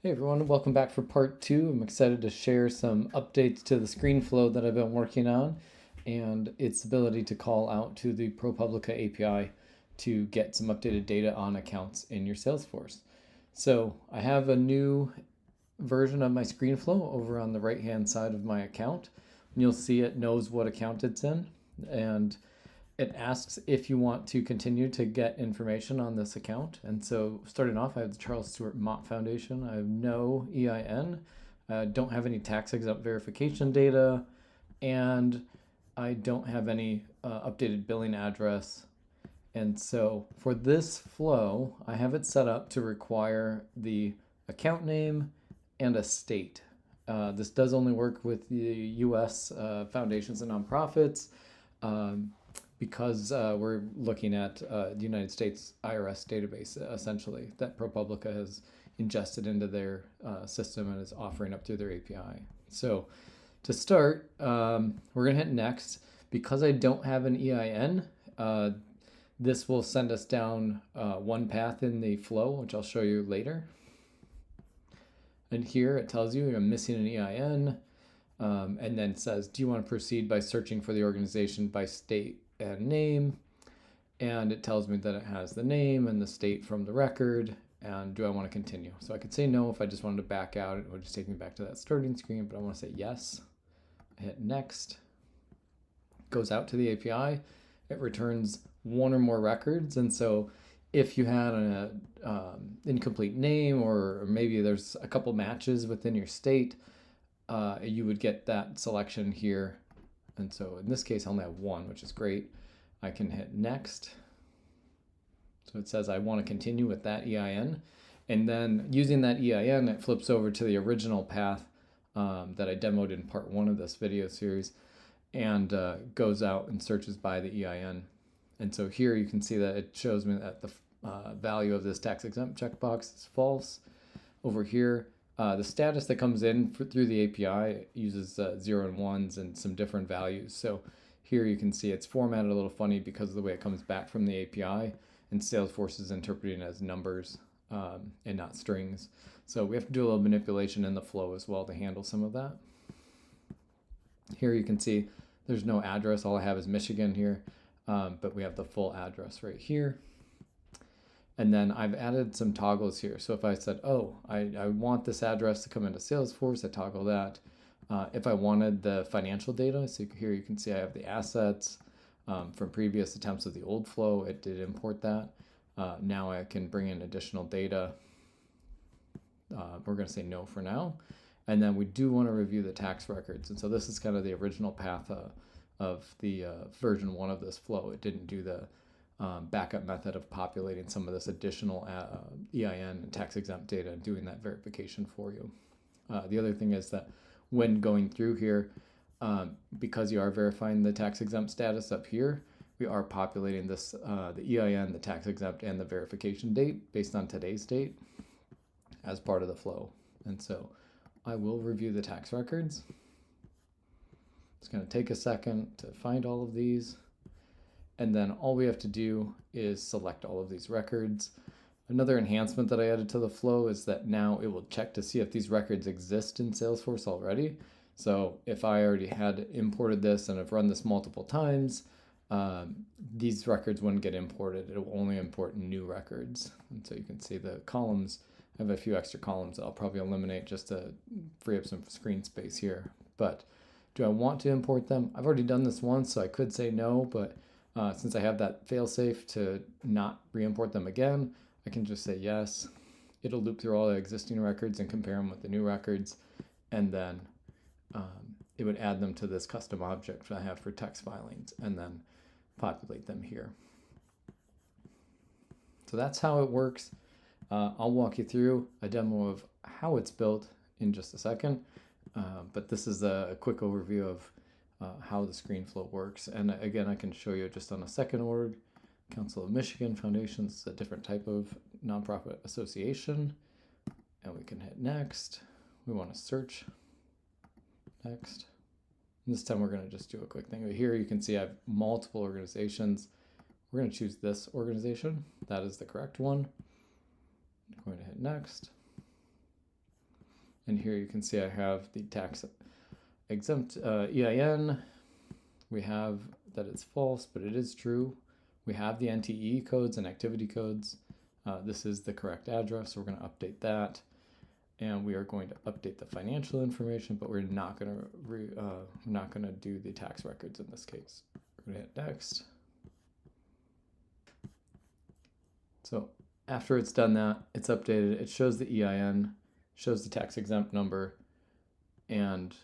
Hey everyone, welcome back for part two. I'm excited to share some updates to the screen flow that I've been working on and its ability to call out to the ProPublica API to get some updated data on accounts in your Salesforce. So I have a new version of my screen flow over on the right hand side of my account. And you'll see it knows what account it's in, and it asks if you want to continue to get information on this account. And so starting off, I have the Charles Stewart Mott Foundation. I have no EIN, don't have any tax exempt verification data, and I don't have any updated billing address. And so for this flow, I have it set up to require the account name and a state. This does only work with the US foundations and nonprofits. Um, because we're looking at the United States IRS database, essentially, that ProPublica has ingested into their system and is offering up through their API. So to start, we're going to hit next. Because I don't have an EIN, this will send us down one path in the flow, which I'll show you later. And here it tells you I'm missing an EIN, and then says, do you want to proceed by searching for the organization by state and name? And it tells me that it has the name and the state from the record, and do I want to continue? So I could say no if I just wanted to back out. It would just take me back to that starting screen, but I want to say yes. I hit next. It goes out to the API. It returns one or more records, and so if you had an incomplete name, or maybe there's a couple matches within your state, you would get that selection here. And so in this case, I only have one, which is great. I can hit next. So it says I want to continue with that EIN. And then using that EIN, it flips over to the original path that I demoed in part one of this video series, and goes out and searches by the EIN. And so here you can see that it shows me that the value of this tax exempt checkbox is false. Over here, the status that comes in through the API uses 0 and 1s and some different values. So here you can see it's formatted a little funny because of the way it comes back from the API, and Salesforce is interpreting it as numbers and not strings. So we have to do a little manipulation in the flow as well to handle some of that. Here you can see there's no address. All I have is Michigan here, but we have the full address right here. And then I've added some toggles here. So if I said, oh, I want this address to come into Salesforce, I toggle that. If I wanted the financial data, so here you can see I have the assets from previous attempts of the old flow. It did import that. Now I can bring in additional data. We're going to say no for now. And then we do want to review the tax records. And so this is kind of the original path of the version 1 of this flow. It didn't do the backup method of populating some of this additional EIN and tax exempt data and doing that verification for you. The other thing is that when going through here, because you are verifying the tax exempt status up here, we are populating this, the EIN, the tax exempt, and the verification date based on today's date as part of the flow. And so I will review the tax records. It's going to take a second to find all of these. And then all we have to do is select all of these records. Another enhancement that I added to the flow is that now it will check to see if these records exist in Salesforce already. So if I already had imported this and have run this multiple times, these records wouldn't get imported. It will only import new records. And so you can see the columns. I have a few extra columns that I'll probably eliminate just to free up some screen space here. But do I want to import them? I've already done this once, so I could say no, but since I have that failsafe to not re-import them again, I can just say yes. It'll loop through all the existing records and compare them with the new records, and then it would add them to this custom object that I have for text filings, and then populate them here. So that's how it works. I'll walk you through a demo of how it's built in just a second, but this is a quick overview of how the screen flow works. And again, I can show you just on a second org. Council of Michigan Foundation is a different type of nonprofit association. And we can hit next. We want to search. Next. And this time we're going to just do a quick thing. Here you can see I have multiple organizations. We're going to choose this organization. That is the correct one. I'm going to hit next. And here you can see I have the TaxExempt EIN. We have that it's false, but it is true. We have the NTE codes and activity codes. This is the correct address, so we're going to update that. And we are going to update the financial information, but we're not going to do the tax records in this case. We're going to hit next. So after it's done that, it's updated. It shows the EIN, shows the tax exempt number, and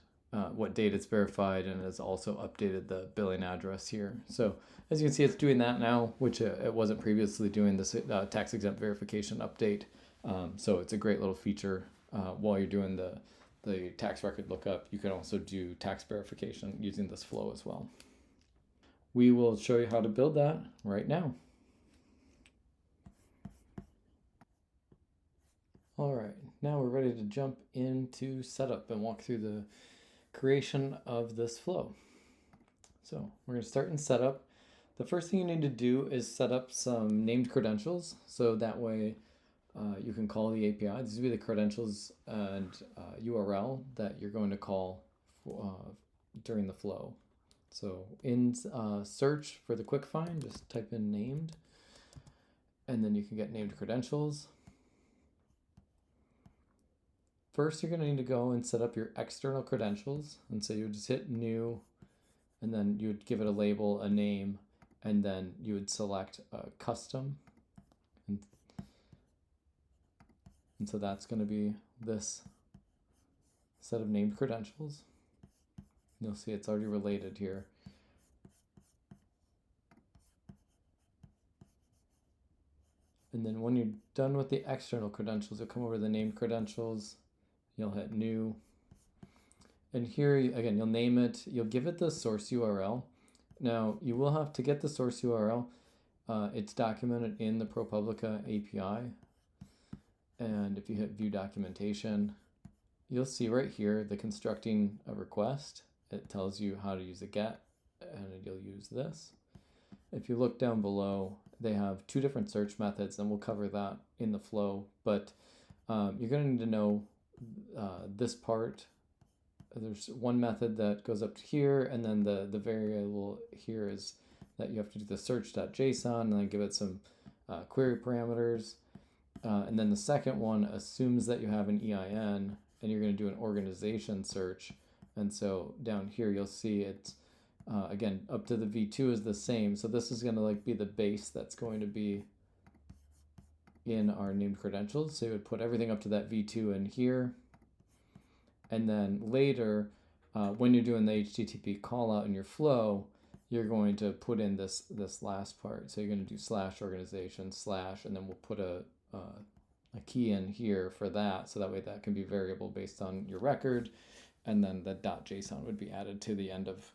what date it's verified, and it's also updated the billing address here. So as you can see, it's doing that now, which it wasn't previously doing this tax exempt verification update. So it's a great little feature while you're doing the tax record lookup. You can also do tax verification using this flow as well. We will show you how to build that right now. All right, now we're ready to jump into setup and walk through the creation of this flow. So we're going to start in setup. The first thing you need to do is set up some named credentials, so that way you can call the API. These will be the credentials and URL that you're going to call during the flow. So in search for the quick find, just type in named, and then you can get named credentials. First, you're going to need to go and set up your external credentials. And so you would just hit new, and then you would give it a label, a name, and then you would select custom. And so that's going to be this set of named credentials. You'll see it's already related here. And then when you're done with the external credentials, you'll come over to the named credentials. You'll hit new. And here, again, you'll name it. You'll give it the source URL. Now, you will have to get the source URL. It's documented in the ProPublica API. And if you hit view documentation, you'll see right here the constructing a request. It tells you how to use a get, and you'll use this. If you look down below, they have two different search methods, and we'll cover that in the flow. But you're going to need to know this part. There's one method that goes up to here, and then the variable here is that you have to do the search.json and then give it some query parameters. And then the second one assumes that you have an EIN, and you're going to do an organization search. And so down here you'll see it's again up to the v2 is the same. So this is going to be the base that's going to be in our named credentials. So you would put everything up to that v2 in here. And then later, when you're doing the HTTP callout in your flow, you're going to put in this last part. So you're going to do /organization/ and then we'll put a key in here for that. So that way that can be variable based on your record. And then the .json would be added to the end of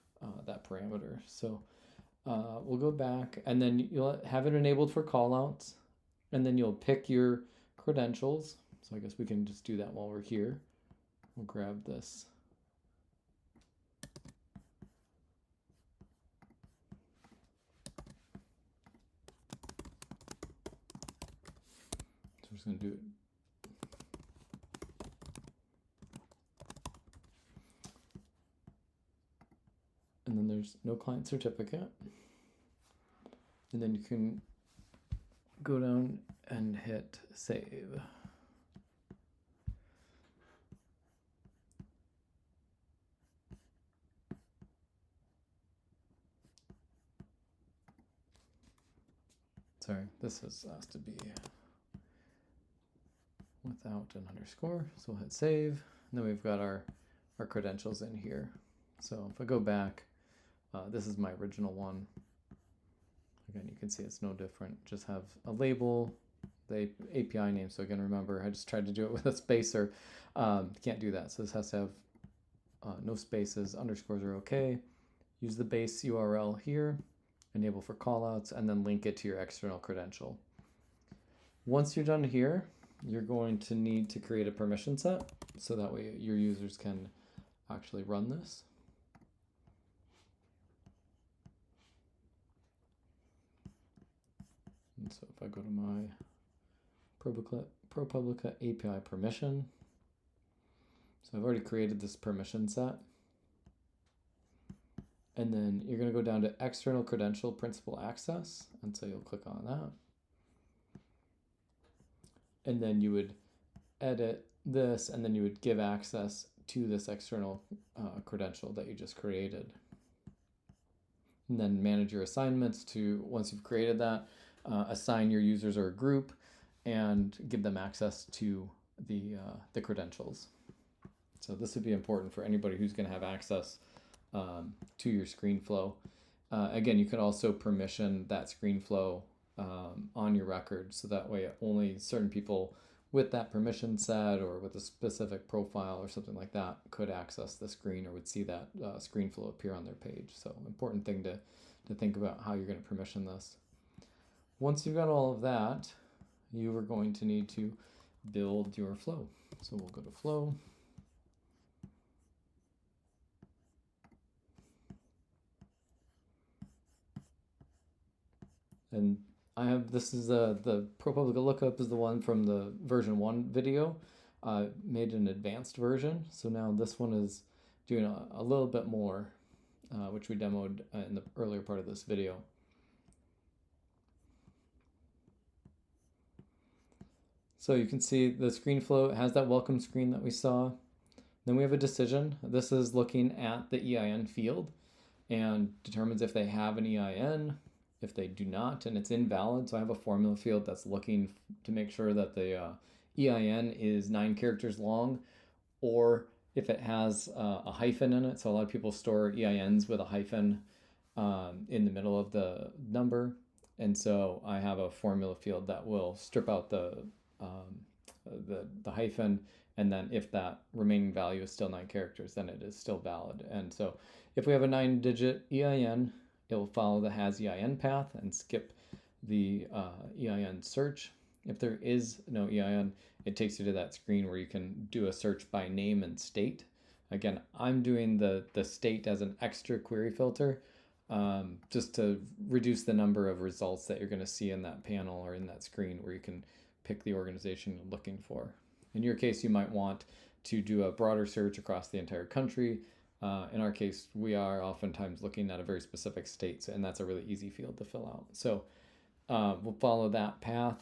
that parameter. So we'll go back, and then you'll have it enabled for callouts. And then you'll pick your credentials. So I guess we can just do that while we're here. We'll grab this. So we're just going to do it. And then there's no client certificate. And then you can go down and hit save. Sorry, this has to be without an underscore. So we'll hit save. And then we've got our credentials in here. So if I go back, this is my original one. Again, you can see it's no different. Just have a label, the API name. So again, remember, I just tried to do it with a spacer. Can't do that. So this has to have no spaces. Underscores are okay. Use the base URL here, enable for callouts, and then link it to your external credential. Once you're done here, you're going to need to create a permission set. So that way your users can actually run this. And so if I go to my ProPublica API permission, So I've already created this permission set. And then you're going to go down to external credential principal access. And so you'll click on that. And then you would edit this, and then you would give access to this external credential that you just created. And then manage your assignments to, once you've created that, assign your users or a group and give them access to the credentials. So this would be important for anybody who's going to have access to your screen flow. Again, you could also permission that screen flow on your record, so that way only certain people with that permission set or with a specific profile or something like that could access the screen or would see that screen flow appear on their page. So important thing to think about how you're going to permission this. Once you've got all of that, you are going to need to build your flow. So we'll go to flow. And I have, this is the ProPublica lookup is the one from the version 1 video. Made an advanced version. So now this one is doing a little bit more, which we demoed in the earlier part of this video. So you can see the screen flow has that welcome screen that we saw. Then we have a decision. This is looking at the EIN field and determines if they have an EIN. If they do not, and it's invalid, so I have a formula field that's looking to make sure that the EIN is 9 characters long, or if it has a hyphen in it. So a lot of people store EINs with a hyphen in the middle of the number, and so I have a formula field that will strip out the hyphen, and then if that remaining value is still 9 characters, then it is still valid. And so if we have a 9-digit EIN, it will follow the has EIN path and skip the EIN search. If there is no EIN, it takes you to that screen where you can do a search by name and state. Again, I'm doing the state as an extra query filter, just to reduce the number of results that you're going to see in that panel or in that screen where you can pick the organization you're looking for. In your case, you might want to do a broader search across the entire country. In our case, we are oftentimes looking at a very specific state, and that's a really easy field to fill out. So we'll follow that path,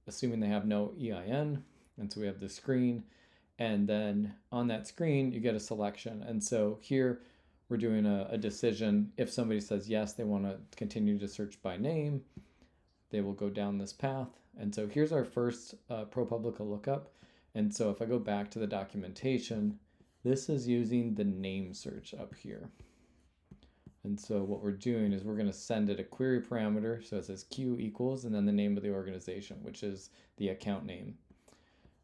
assuming they have no EIN. And so we have the screen, and then on that screen, you get a selection. And so here we're doing a decision. If somebody says yes, they want to continue to search by name, they will go down this path. And so here's our first ProPublica lookup. And so if I go back to the documentation, this is using the name search up here. And so what we're doing is we're going to send it a query parameter. So it says Q equals, and then the name of the organization, which is the account name.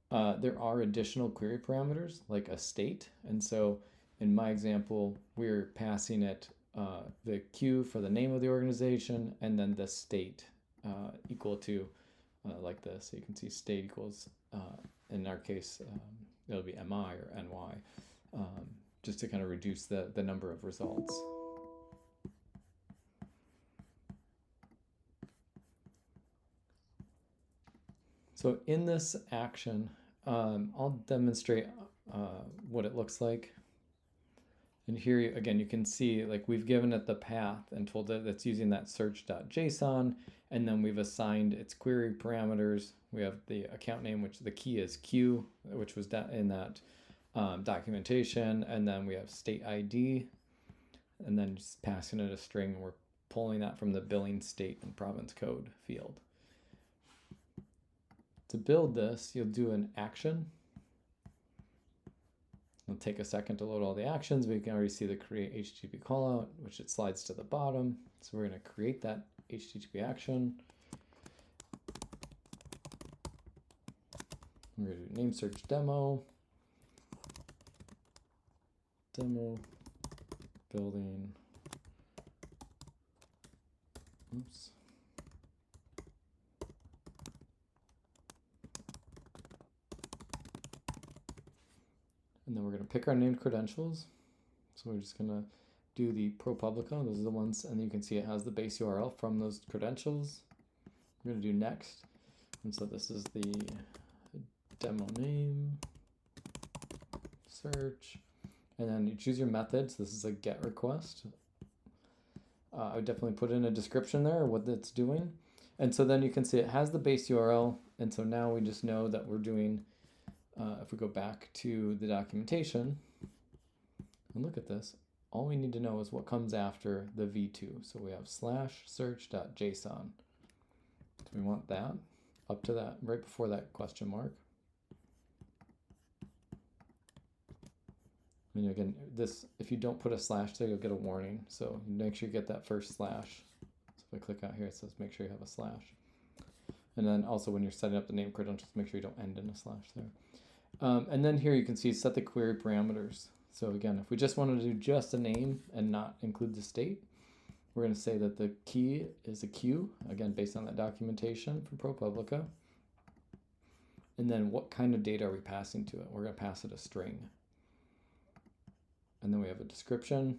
There are additional query parameters like a state. And so in my example, we're passing it the Q for the name of the organization, and then the state equal to like this. So you can see state equals, in our case, it'll be MI or NY. Just to kind of reduce the number of results. So in this action, I'll demonstrate what it looks like. And here, again, you can see like we've given it the path and told it it's using that search.json, and then we've assigned its query parameters. We have the account name, which the key is Q, which was in that documentation, and then we have state ID, and then just passing it a string, and we're pulling that from the billing state and province code field. To build this, you'll do an action. It'll take a second to load all the actions, but you can already see the create HTTP callout, which it slides to the bottom. So we're going to create that HTTP action. We're going to do name search demo building. Oops. And then we're going to pick our named credentials. So we're just going to do the ProPublica. Those are the ones, and you can see it has the base URL from those credentials. We're going to do next. And so this is the demo name. search, and then you choose your methods. This is a GET request. I would definitely put in a description there, what it's doing. And so then you can see it has the base URL. And so now we just know that we're doing, if we go back to the documentation and look at this, all we need to know is what comes after the v2. So we have /search.json. So we want that up to that, right before that question mark. And again, this, if you don't put a slash there, you'll get a warning. So make sure you get that first slash. So if I click out here, it says make sure you have a slash. And then also when you're setting up the name credentials, make sure you don't end in a slash there. And then here you can see set the query parameters. So again, if we just wanted to do just a name and not include the state, we're going to say that the key is a Q, again, based on that documentation from ProPublica. And then what kind of data are we passing to it? We're going to pass it a string. And then we have a description.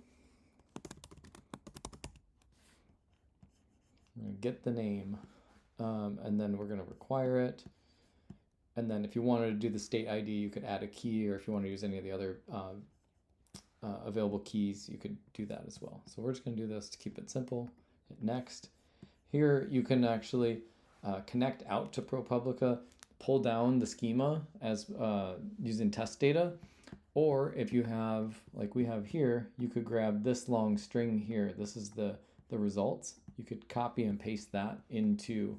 We're going to get the name, and then we're going to require it. And then if you wanted to do the state ID, you could add a key, or if you want to use any of the other available keys, you could do that as well. So we're just going to do this to keep it simple. Hit next. Here you can actually connect out to ProPublica, pull down the schema as using test data. Or if you have, like we have here, you could grab this long string here. This is the results. You could copy and paste that into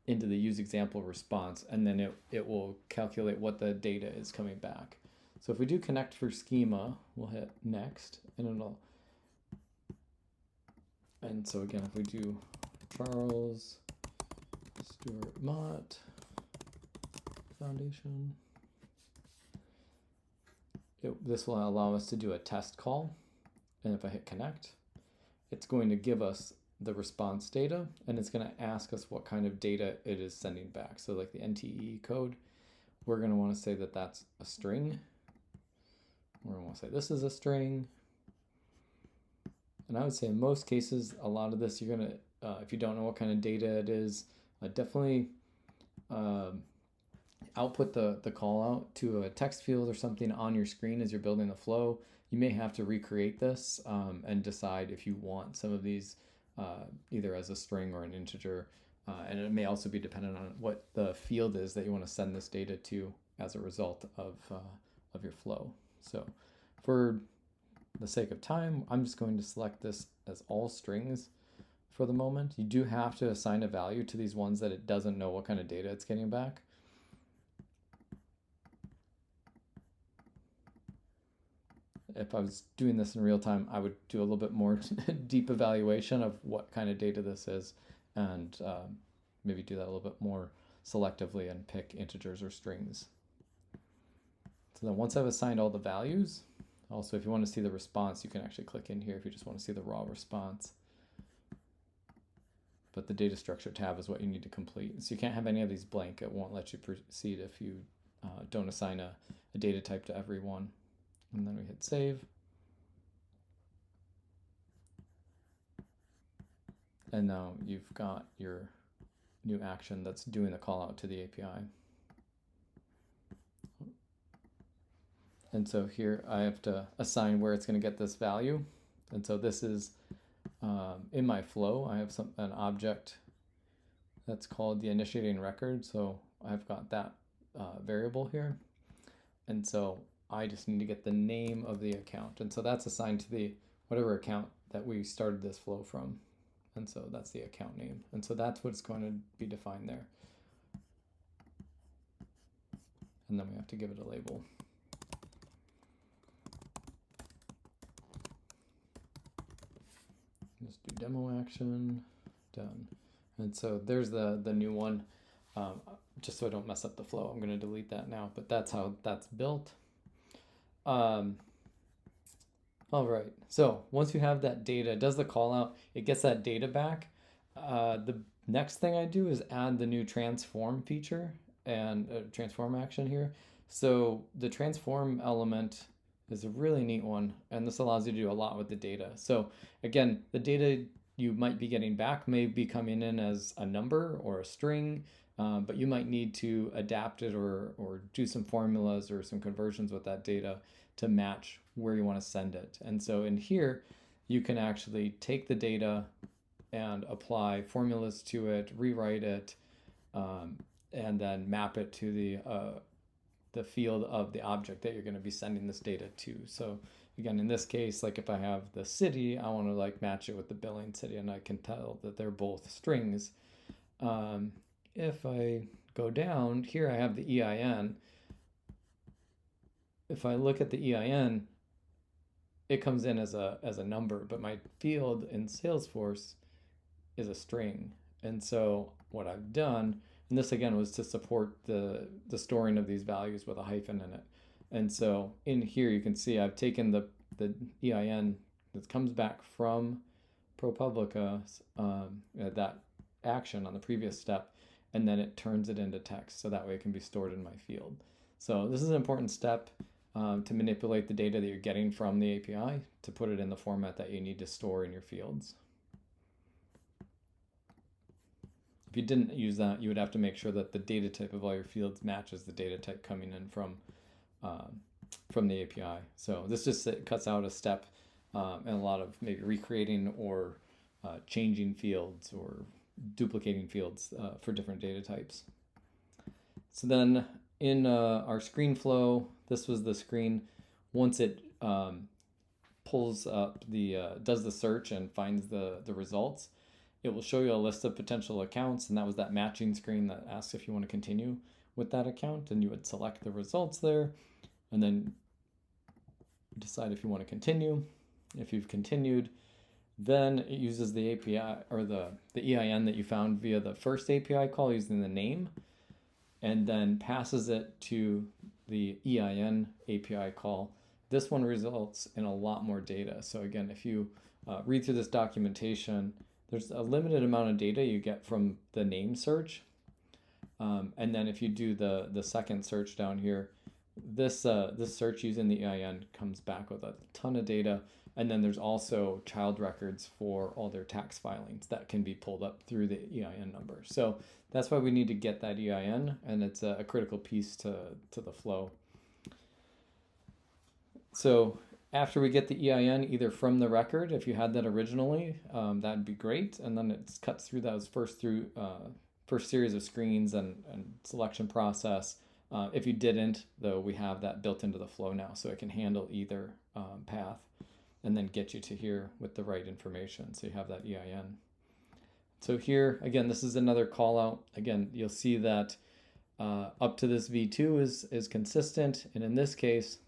the use example response, and then it will calculate what the data is coming back. So if we do connect for schema, we'll hit next, and so again, if we do Charles Stewart Mott Foundation, this will allow us to do a test call. And if I hit connect, it's going to give us the response data, and it's going to ask us what kind of data it is sending back. So like the NTE code, we're going to want to say that that's a string. We're going to want to say this is a string. And I would say in most cases, a lot of this, you're going to, if you don't know what kind of data it is, definitely output the call out to a text field or something on your screen as you're building the flow. You may have to recreate this and decide if you want some of these either as a string or an integer. And it may also be dependent on what the field is that you want to send this data to as a result of your flow. So for the sake of time, I'm just going to select this as all strings for the moment. You do have to assign a value to these ones that it doesn't know what kind of data it's getting back. If I was doing this in real time, I would do a little bit more deep evaluation of what kind of data this is, and maybe do that a little bit more selectively and pick integers or strings. So then once I've assigned all the values, also if you want to see the response, you can actually click in here if you just want to see the raw response. But the data structure tab is what you need to complete. So you can't have any of these blank. It won't let you proceed if you don't assign a data type to every one. And then we hit save. And now you've got your new action that's doing the call out to the API. And so here I have to assign where it's going to get this value. And so this is in my flow. I have an object that's called the initiating record. So I've got that variable here. And so I just need to get the name of the account. And so that's assigned to the whatever account that we started this flow from. And so that's the account name. And so that's what's going to be defined there. And then we have to give it a label. Just do demo action, done. And so there's the new one. Just so I don't mess up the flow, I'm going to delete that now, but that's how that's built. All right, so once you have that data, it does the call out, it gets that data back. The next thing I do is add the new transform feature and transform action here. So the transform element is a really neat one, and this allows you to do a lot with the data. So again, the data you might be getting back may be coming in as a number or a string, but you might need to adapt it or do some formulas or some conversions with that data to match where you want to send it. And so in here, you can actually take the data and apply formulas to it, rewrite it, and then map it to the field of the object that you're going to be sending this data to. So again, in this case, like if I have the city, I want to like match it with the billing city, and I can tell that they're both strings. If I go down here, I have the EIN. If I look at the EIN, it comes in as a number, but my field in Salesforce is a string. And so what I've done, and this again was to support the storing of these values with a hyphen in it. And so in here you can see I've taken the EIN that comes back from ProPublica, that action on the previous step, and then it turns it into text, so that way it can be stored in my field. So this is an important step to manipulate the data that you're getting from the API to put it in the format that you need to store in your fields. If you didn't use that, you would have to make sure that the data type of all your fields matches the data type coming in from the API. So this just cuts out a step and a lot of maybe recreating or changing fields or duplicating fields for different data types. So then in our screen flow, this was the screen. Once it pulls up does the search and finds the results, it will show you a list of potential accounts, and that was that matching screen that asks if you want to continue with that account, and you would select the results there and then decide if you want to continue. If you've continued, then it uses the API or the EIN that you found via the first API call using the name, and then passes it to the EIN API call. This one results in a lot more data. So again, if you read through this documentation, there's a limited amount of data you get from the name search. And then if you do the second search down here, this search using the EIN comes back with a ton of data. And then there's also child records for all their tax filings that can be pulled up through the EIN number. So that's why we need to get that EIN, and it's a critical piece to the flow. So after we get the EIN, either from the record, if you had that originally, that'd be great. And then it cuts through those first series of screens and selection process. If you didn't, though, we have that built into the flow now, so it can handle either path and then get you to here with the right information. So you have that EIN. So here, again, this is another call out. Again, you'll see that up to this V2 is consistent. And in this case,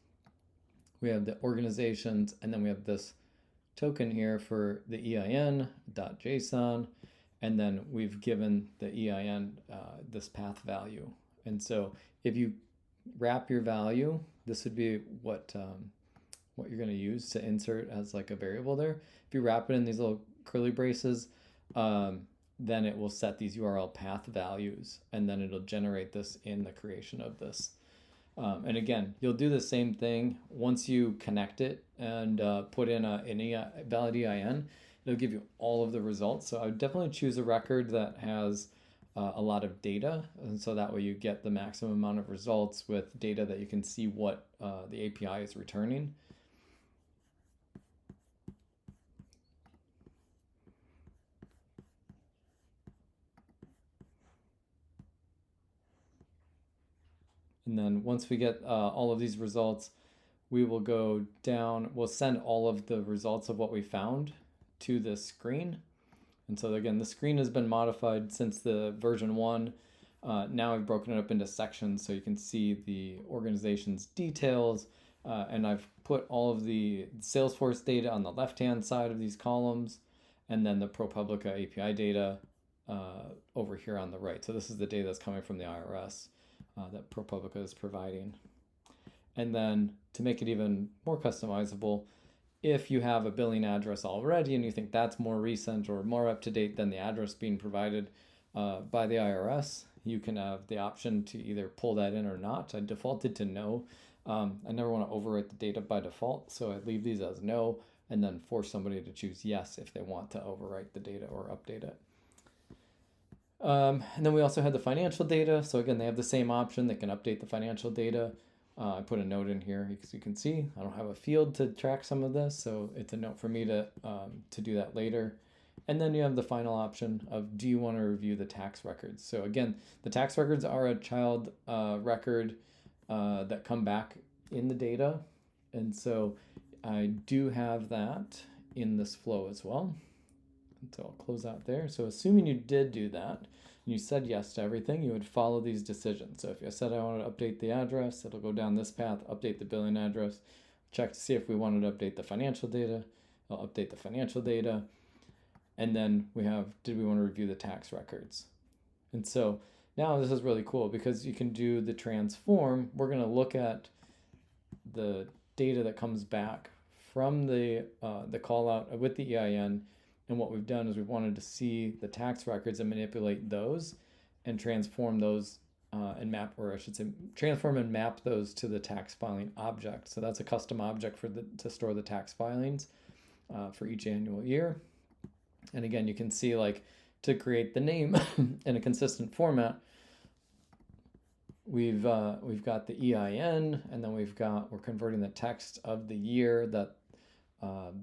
we have the organizations, and then we have this token here for the EIN.json, and then we've given the EIN this path value. And so if you wrap your value, this would be what you're going to use to insert as like a variable there. If you wrap it in these little curly braces, then it will set these URL path values, and then it'll generate this in the creation of this. And again, you'll do the same thing once you connect it and put in a valid EIN. It'll give you all of the results. So I would definitely choose a record that has a lot of data, and so that way you get the maximum amount of results with data that you can see what the API is returning. And then once we get all of these results, we will go down, we'll send all of the results of what we found to this screen. And so again, the screen has been modified since the version 1. Now I've broken it up into sections so you can see the organization's details. And I've put all of the Salesforce data on the left-hand side of these columns, and then the ProPublica API data over here on the right. So this is the data that's coming from the IRS that ProPublica is providing. And then to make it even more customizable, if you have a billing address already and you think that's more recent or more up to date than the address being provided by the IRS, you can have the option to either pull that in or not. I defaulted to no. I never want to overwrite the data by default, so I leave these as no and then force somebody to choose yes if they want to overwrite the data or update it. And then we also had the financial data. So again, they have the same option. They can update the financial data. I put a note in here because you can see I don't have a field to track some of this, so it's a note for me to do that later. And then you have the final option of, do you want to review the tax records? So again, the tax records are a child record that come back in the data. And so I do have that in this flow as well. So I'll close out there. So assuming you did do that, and you said yes to everything, you would follow these decisions. So if you said I want to update the address, it'll go down this path, update the billing address, check to see if we wanted to update the financial data, I'll update the financial data, and then we have, did we want to review the tax records? And so now this is really cool because you can do the transform. We're going to look at the data that comes back from the call out with the EIN. And what we've done is we wanted to see the tax records and manipulate those and transform those and map, or I should say transform and map those to the tax filing object. So that's a custom object for to store the tax filings for each annual year. And again, you can see, like, to create the name in a consistent format, we've got the EIN, and then we're converting the text of the year that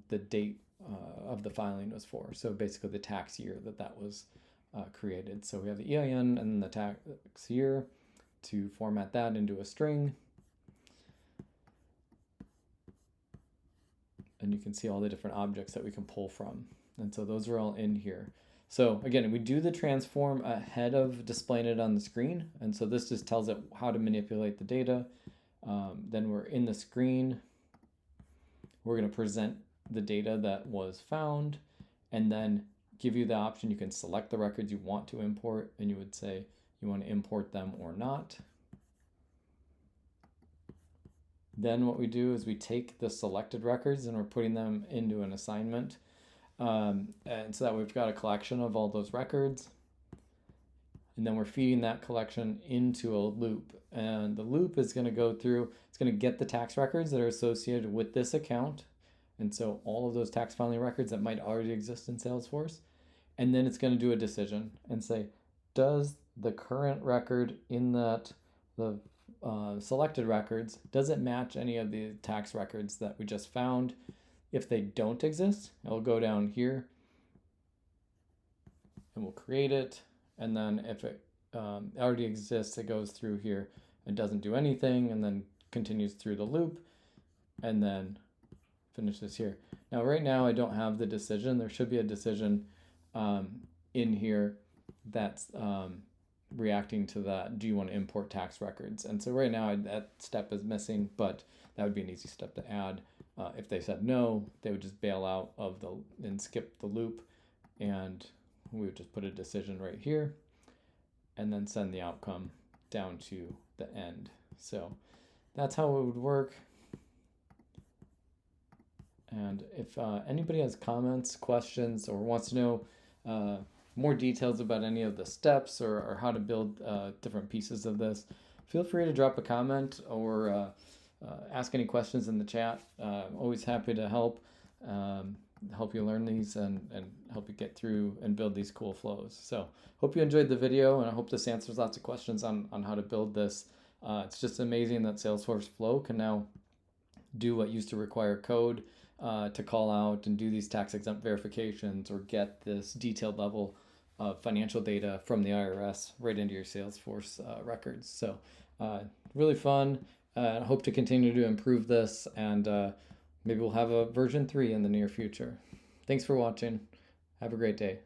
the date of the filing was for. So basically the tax year that was created. So we have the EIN and then the tax year to format that into a string. And you can see all the different objects that we can pull from. And so those are all in here. So again, we do the transform ahead of displaying it on the screen. And so this just tells it how to manipulate the data. Then we're in the screen. We're going to present the data that was found and then give you the option. You can select the records you want to import, and you would say you want to import them or not. Then what we do is we take the selected records and we're putting them into an assignment. And so that we've got a collection of all those records. And then we're feeding that collection into a loop. And the loop is going to go through, it's going to get the tax records that are associated with this account. And so all of those tax filing records that might already exist in Salesforce. And then it's going to do a decision and say, does the current record in that, the selected records, does it match any of the tax records that we just found? If they don't exist, it'll go down here and we'll create it. And then if it already exists, it goes through here and doesn't do anything, and then continues through the loop and then finishes here. Now, right now, I don't have the decision. There should be a decision in here that's reacting to that. Do you want to import tax records? And so right now that step is missing, but that would be an easy step to add. If they said no, they would just bail out of and skip the loop, and we would just put a decision right here and then send the outcome down to the end. So that's how it would work. And if anybody has comments, questions, or wants to know more details about any of the steps or how to build different pieces of this, feel free to drop a comment or ask any questions in the chat. Always happy to help you learn these and help you get through and build these cool flows. So hope you enjoyed the video, and I hope this answers lots of questions on how to build this. It's just amazing that Salesforce Flow can now do what used to require code to call out and do these tax exempt verifications or get this detailed level of financial data from the IRS right into your Salesforce records. So really fun. I hope to continue to improve this, and maybe we'll have a version 3 in the near future. Thanks for watching. Have a great day.